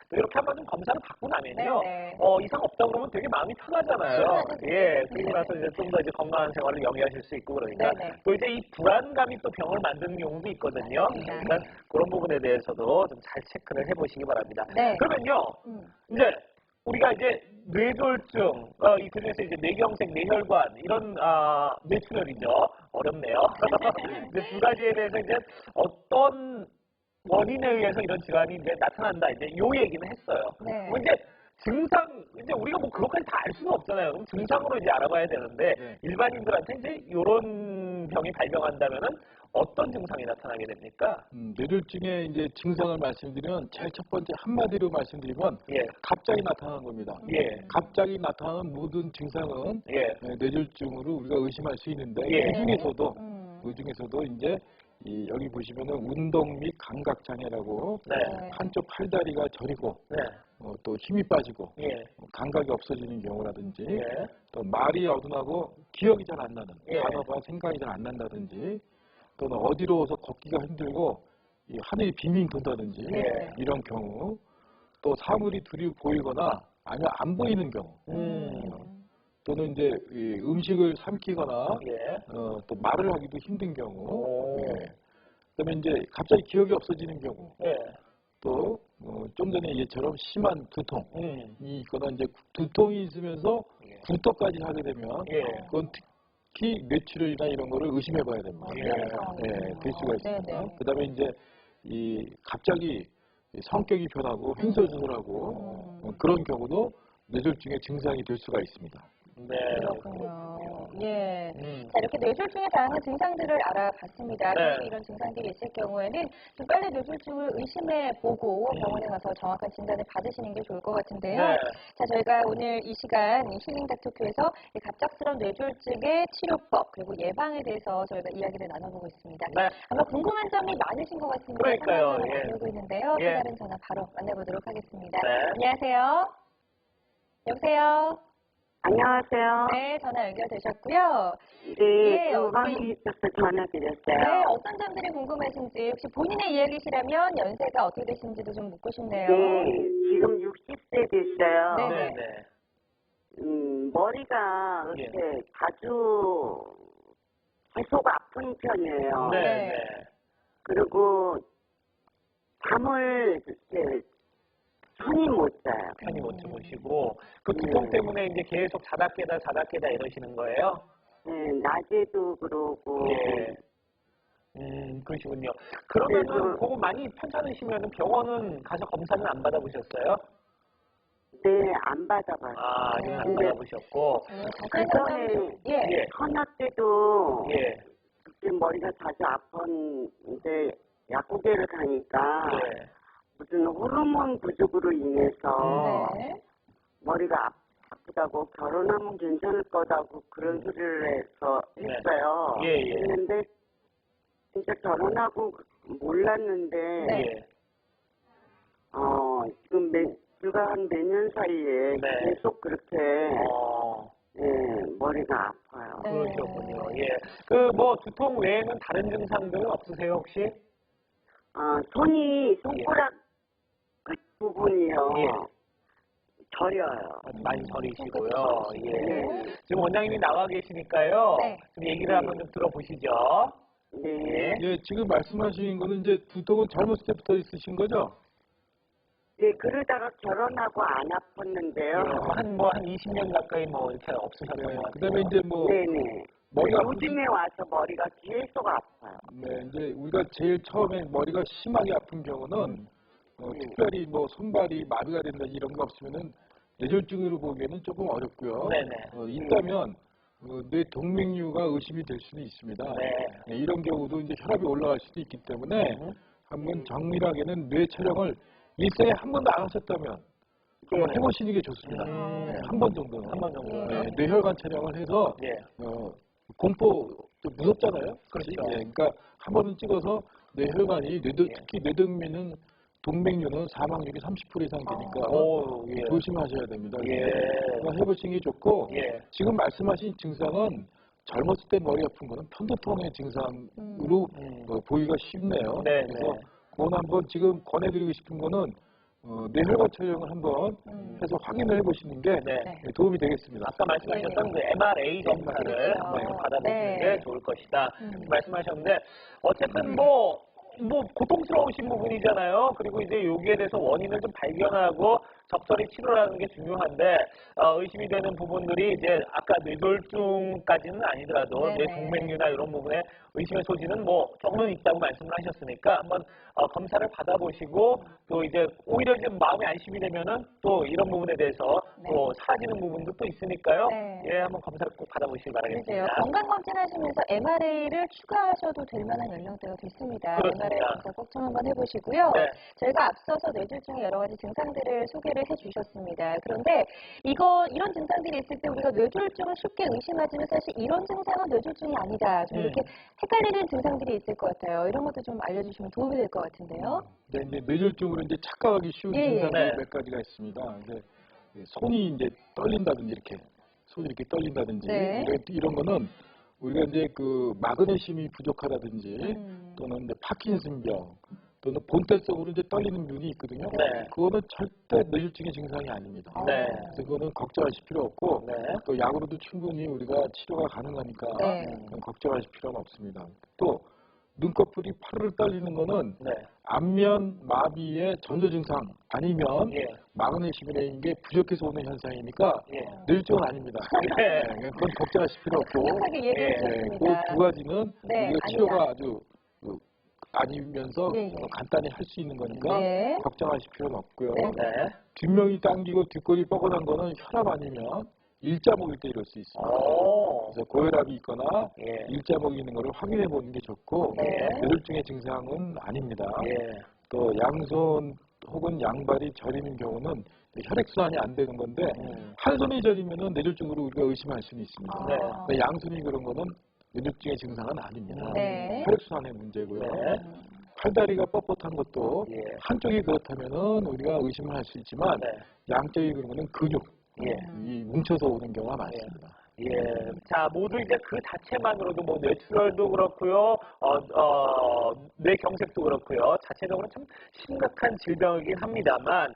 또 이렇게 한번 좀 검사를 받고 나면요. 네네. 이상 없다 그러면 되게 마음이 편하잖아요. 예, 그리고 나서 이제 좀 더 이제 건강한 생활을 영위하실 수 있고 그러니까 네네. 또 이제 이 불안감이 또 병을 만드는 경우도 있거든요. 맞습니다. 그러니까 그런 부분에 대해서도 좀 잘 체크를 해보시기 바랍니다. 네. 그러면요, 이제 우리가 이제 뇌졸중, 이 그중에서 이제 뇌경색, 뇌혈관 이런 뇌출혈이죠. 어렵네요. 이제 두 가지에 대해서 이제 어떤 원인에 의해서 이런 질환이 이제 나타난다. 이제 요 얘기는 했어요. 네. 그럼 이제 증상, 이제 우리가 뭐 그것까지 다 알 수는 없잖아요. 그럼 증상으로 이제 알아봐야 되는데 일반인들한테 이제 이런 병이 발병한다면은 어떤 증상이 나타나게 됩니까? 뇌졸중의 이제 증상을 말씀드리면 제일 첫 번째 한마디로 말씀드리면 예. 갑자기 나타나는 겁니다. 예. 갑자기 나타나는 모든 증상은 예. 뇌졸중으로 우리가 의심할 수 있는데 예. 그 중에서도 이제 여기 보시면은 운동 및 감각 장애라고 네. 한쪽 팔다리가 저리고 네. 또 힘이 빠지고 예. 감각이 없어지는 경우라든지 예. 또 말이 어둔하고 기억이 잘 안 나는 예. 단어가 생각이 잘 안 난다든지 또는 어디로서 걷기가 힘들고 이 하늘이 빙빙 돈다든지 예. 이런 경우 또 사물이 두루 보이거나 아니면 안 보이는 경우 또는 이제 이 음식을 삼키거나 예. 또 말을 하기도 힘든 경우 오. 그다음에 이제 갑자기 기억이 없어지는 경우 예. 또 좀 전에 얘처럼 심한 두통이 있거나 이제 두통이 있으면서 구토까지 하게 되면 예. 그건 특히 뇌출혈이나 이런 거를 의심해 봐야 됩니다. 될 수가 있습니다. 네네. 그다음에 이제 이 갑자기 성격이 변하고 횡설수설하고 그런 경우도 뇌졸중의 증상이 될 수가 있습니다. 네. 그렇군요. 예. 자, 이렇게 뇌졸중의 다양한 증상들을 알아봤습니다. 네. 만약에 이런 증상들이 있을 경우에는 좀 빨리 뇌졸중을 의심해보고 병원에 가서 정확한 진단을 받으시는 게 좋을 것 같은데요. 네. 자, 저희가 오늘 이 시간 힐링 닥터큐에서 이 갑작스러운 뇌졸중의 치료법 그리고 예방에 대해서 저희가 이야기를 나눠보고 있습니다. 네. 아마 궁금한 점이 많으신 것 같습니다. 그러니까요. 상담 예. 전화 받고 있는데요. 예. 또 다른 전화 바로 만나보도록 하겠습니다. 네. 안녕하세요. 여보세요. 안녕하세요. 네, 전화 연결되셨고요. 네, 예, 궁금이 있어서 전화드렸어요. 네, 어떤 점들이 궁금하신지 혹시 본인의 이야기시라면 연세가 어떻게 되시는지도 좀 묻고 싶네요. 네, 지금 60세 됐어요. 네. 네. 머리가 예. 이렇게 자주 계속 아픈 편이에요. 네. 네. 네. 그리고 잠을 이렇게 편히 못 자요. 편히 못 주무시고 그 두통 때문에 이제 계속 자다 깨다 이러시는 거예요? 네, 낮에도 그러고. 예. 그러시군요. 그러면은 네, 그거 많이 편찮으시면은 병원은 가서 검사는 안 받아보셨어요? 네, 안 받아봐요. 아직은 안 네. 받아보셨고. 그 전에 예. 처녀 때도 예. 그때 머리가 자주 아팠는데 약국에를 가니까 예. 무슨 호르몬 부족으로 인해서 네. 머리가 아프다고 결혼하면 괜찮을 거다고 그런 소리를 했어요. 예, 예. 했는데 진짜 결혼하고 몰랐는데 예. 지금 불과 몇 년 사이에 네. 계속 그렇게 머리가 아파요. 네. 그러셨군요. 예. 그 뭐 두통 외에는 다른 증상들은 없으세요 혹시? 손이 손가락 끝 부분이요. 예. 저려요. 많이 저리시고요. 예. 네. 지금 원장님이 나와 계시니까요. 네. 좀 얘기를 한번 좀 들어보시죠. 네. 예, 지금 말씀하신 거는 이제 두통은 젊었을 때부터 있으신 거죠? 네, 그러다가 결혼하고 안 아팠는데요. 한 20년 가까이 뭐 이렇게 없으셨던 것 같아요. 그다음에 이제 뭐 네네. 머리가 요즘에 와서 머리가 계속 아파요. 네, 이제 우리가 제일 처음에 머리가 심하게 아픈 경우는 특별히 뭐 손발이 마비가 된다 이런 거 없으면은 뇌졸중으로 보기에는 조금 어렵고요. 네네. 있다면 뇌 동맥류가 의심이 될 수는 있습니다. 네. 이런 경우도 이제 혈압이 올라갈 수도 있기 때문에 한번 정밀하게는 뇌 촬영을 일생에 한 번도 안 하셨다면 한번 해보시는 게 좋습니다. 한 번 정도는. 한 번 정도. 뇌혈관 촬영을 해서 예. 공포 좀 무섭잖아요. 그렇죠. 예, 그러니까 한 번은 찍어서 뇌혈관이 특히 뇌동맥은 동맥류는 사망률이 30% 이상 되니까 예. 조심하셔야 됩니다. 예. 그러니까 해보시는 게 좋고 예. 지금 말씀하신 증상은 젊었을 때 머리 아픈 거는 편도통의 증상으로 보기가 쉽네요. 네, 그래서 네. 그건 한번 지금 권해드리고 싶은 거는 뇌혈관 촬영을 한번 해서 확인을 해보시는 게 네. 도움이 되겠습니다. 아까 말씀하셨던 그 MRA 검사를 한번 받아보시는 게 좋을 것이다. 말씀하셨는데 어쨌든 뭐 고통스러우신 부분이잖아요. 그리고 이제 여기에 대해서 원인을 좀 발견하고 적절히 치료하는 게 중요한데 의심이 되는 부분들이 이제 아까 뇌졸중까지는 아니더라도 네네. 뇌동맥류나 이런 부분에 의심의 소지는 뭐 조금은 있다고 말씀을 하셨으니까 한번 검사를 받아보시고 또 이제 오히려 좀 마음이 안심이 되면은 또 이런 부분에 대해서 또 사라지는 부분도 또 있으니까요. 네. 예, 한번 검사를 꼭 받아보시기 그러세요. 바라겠습니다. 건강검진하시면서 MRA를 추가하셔도 될 만한 연령대가 됐습니다. 그렇습니다. MRA 검사 꼭 좀 한번 해보시고요. 네. 저희가 앞서서 뇌졸중의 여러 가지 증상들을 소개를 해주셨습니다. 그런데 이런 증상들이 있을 때 우리가 뇌졸중을 쉽게 의심하지만 사실 이런 증상은 뇌졸중이 아니다. 좀 이렇게 헷갈리는 증상들이 있을 것 같아요. 이런 것도 좀 알려주시면 도움이 될 것 같은데요. 네, 이제 뇌졸중으로 이제 착각하기 쉬운 예, 예. 증상이 네. 몇 가지가 있습니다. 이제 손이 이제 떨린다든지 손이 이렇게 떨린다든지 네. 이런 거는 우리가 이제 그 마그네슘이 부족하다든지 또는 이제 파킨슨병 또는 본태성으로 이제 떨리는 눈이 있거든요. 네. 그거는 절대 뇌졸중의 증상이 아닙니다. 네. 그래서 그거는 걱정하실 필요 없고 네. 또 약으로도 충분히 우리가 치료가 가능하니까 네. 걱정하실 필요는 없습니다. 또 눈꺼풀이 파르르 떨리는 거는 네. 안면 마비의 전조 증상 아니면 예. 마그네슘이라는 게 부족해서 오는 현상이니까 예. 뇌졸중은 아닙니다. 네. 그건 걱정하실 필요 없고 강력하게 얘기해 주셨습니다. 그 두 가지는 네, 우리가 치료가 아주 아니면서 예, 예. 간단히 할 수 있는 거니까 네. 걱정하실 필요는 없고요. 네. 네. 뒷면이 당기고 뒷골이 뻐근한 거는 혈압 아니면 일자목일 때 이럴 수 있습니다. 오. 그래서 고혈압이 있거나 예. 일자목이 있는 거를 확인해 보는 게 좋고 네. 뇌졸중의 증상은 아닙니다. 예. 또 양손 혹은 양발이 저리는 경우는 혈액순환이 안 되는 건데 한 손이 저리면은 뇌졸중으로 우리가 의심할 수는 있습니다. 네. 근데 양손이 그런 거는 뇌졸중의 증상은 아닙니다. 네. 혈액순환의 문제고요. 네. 팔다리가 뻣뻣한 것도 예. 한쪽이 그렇다면은 우리가 의심을 할 수 있지만 네. 양쪽이 그런 거는 근육 예. 이 뭉쳐서 오는 경우가 많습니다. 예. 자, 모두 이제 그 자체만으로도 뭐 뇌출혈도 그렇고요, 뇌경색도 그렇고요, 자체적으로 참 심각한 질병이긴 합니다만,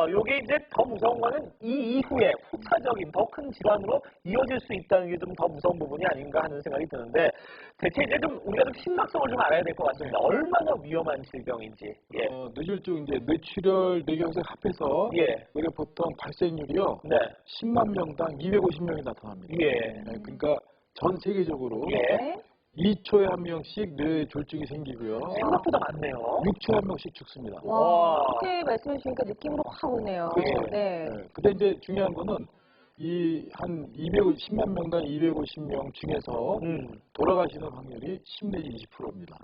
요게 이제 더 무서운 거는 이 이후에 후차적인 더 큰 질환으로 이어질 수 있다는 게 좀 더 무서운 부분이 아닌가 하는 생각이 드는데, 대체 이제 좀 우리가 좀 심각성을 좀 알아야 될 것 같습니다. 얼마나 위험한 질병인지. 예. 뇌졸중 이제 뇌출혈, 뇌경색 합해서 예. 우리가 보통 발생률이요 네. 10만 명당 250명이 나타납니다. 예. 그러니까 전 세계적으로 예. 2초에 한 명씩 뇌졸중이 생기고요. 생각보다 많네요. 6초에 한 명씩 죽습니다. 와, 그렇게 말씀해 주시니까 느낌으로 확 오네요. 그렇죠. 네. 근데 이제 중요한 거는 이 한 210만 명당 250명 중에서 돌아가시는 확률이 10 내지 20%입니다.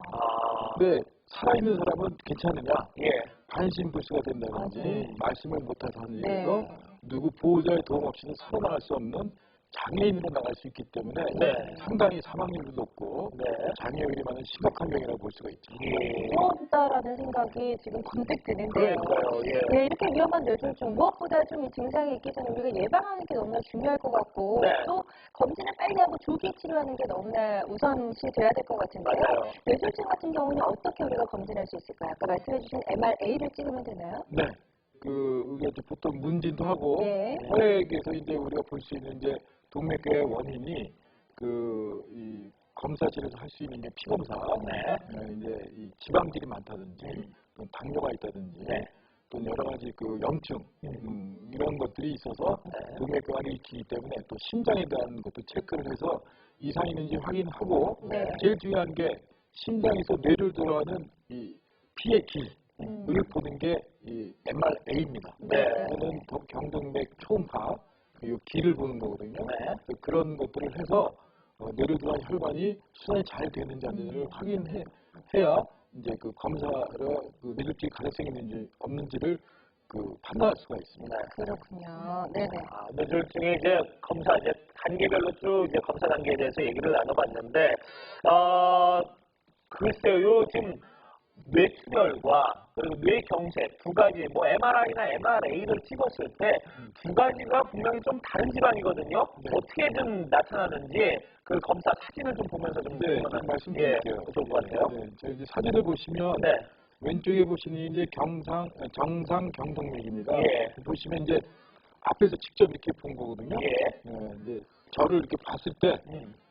근데 살아있는 사람은 괜찮으냐? 예. 반신불수가 된다든지 말씀을 못해서 하는 네. 일에서 누구 보호자의 도움 없이는 살아나갈 수 없는 장애인으로 나갈 수 있기 때문에 네. 상당히 사망률도 높고 네. 장애율이 많은 심각한 병이라고 볼 수가 있죠. 예. 무엇보다라는 생각이 지금 번뜩 드는데요. 그러니까요. 예. 네, 이렇게 위험한 뇌졸중 무엇보다 좀 증상이 있기 전에 우리가 예방하는 게 너무나 중요할 것 같고 네. 또 검진을 빨리 하고 조기 치료하는 게 너무나 우선시 돼야 될 것 같은데요. 맞아요. 뇌졸중 같은 경우는 어떻게 우리가 검진할 수 있을까요? 아까 말씀해주신 MRA를 찍으면 되나요? 네. 우리가 이제 보통 문진도 하고 네. 혈액에서 이제 우리가 볼 수 있는 이제 동맥의 원인이 이 검사실에서 할 수 있는 게 피검사, 이제 이 지방질이 많다든지 또 당뇨가 있다든지 또 여러 가지 그 염증 이런 것들이 있어서 동맥경화를 일으키기 때문에 또 심장에 대한 것도 체크를 해서 이상이 있는지 확인하고 제일 중요한 게 심장에서 뇌를 들어가는 이 피의 길을 보는 게 이 MRA입니다. 저는 경동맥 초음파 이 길을 보는 거거든요. 그런 것들을 해서 뇌를 들어간 혈관이 순환이 잘 되는지 안 되는지를 확인해야 이제 그 검사를 뇌졸중 가능성이 있는지 없는지를 판단할 수가 있습니다. 그렇군요. 네네. 뇌졸중의 이제 검사 이제 단계별로 쭉 이제 검사 단계에 대해서 얘기를 나눠봤는데, 글쎄요, 지금 뇌출혈과 그리고 뇌경색 두 가지, 뭐 MRI나 MRA를 찍었을 때 두 가지가 분명히 좀 다른 질환이거든요. 어떻게 좀 나타나는지 그 검사 사진을 좀 보면서 좀 말씀드릴게요. 좋을 것 같아요. 저 이제 사진을 보시면 왼쪽에 보시는 이제 정상 경동맥입니다. 예. 보시면 이제 앞에서 직접 이렇게 본 거거든요. 예. 이제 저를 이렇게 봤을 때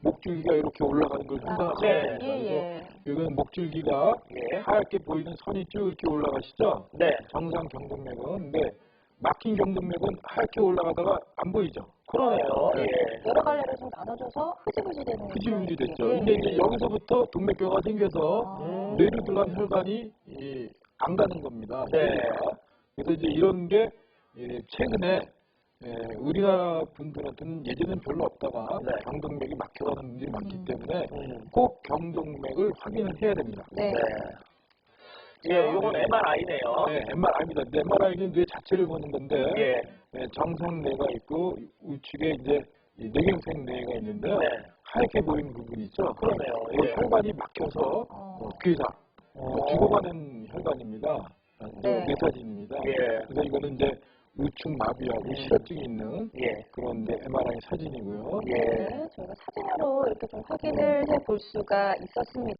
목줄기가 이렇게 올라가는 걸 네. 생각하시면 돼요. 예. 이건 목줄기가 예. 하얗게 보이는 선이 쭉 이렇게 올라가시죠. 네. 정상 경동맥은. 근데 막힌 경동맥은 하얗게 올라가다가 안 보이죠. 그러네요. 예. 여러 갈래로 좀 나눠져서 흐지부지 되는 흐지부지 됐죠. 예. 근데 이제 여기서부터 동맥교가 생겨서 뇌로 들어간 혈관이 안 가는 겁니다. 네. 그래서 이제 이런 게 최근에 우리나라 분들한테는 예전엔 별로 없다가 네. 경동맥이 막혀가는 분들이 많기 때문에 꼭 경동맥을 확인을 해야 됩니다. 네. 예, 이건 MRI네요. 네, MRI입니다. MRI는 뇌 자체를 보는 건데 예. 정상뇌가 있고 우측에 이제 이 뇌경색 뇌가 있는데요. 네. 하얗게 보이는 부분이 있죠. 그러네요. 그 예. 혈관이 막혀서 괴사, 죽어가는 혈관입니다. 네. 뇌사진입니다. 예. 그래서 이거는 이제 우측 마비하고 실혈증이 있는 예. 그런 이제 MRI 사진이고요. 예. 네, 저희가 사진으로 이렇게 좀 확인을 해볼 수가 있었습니다.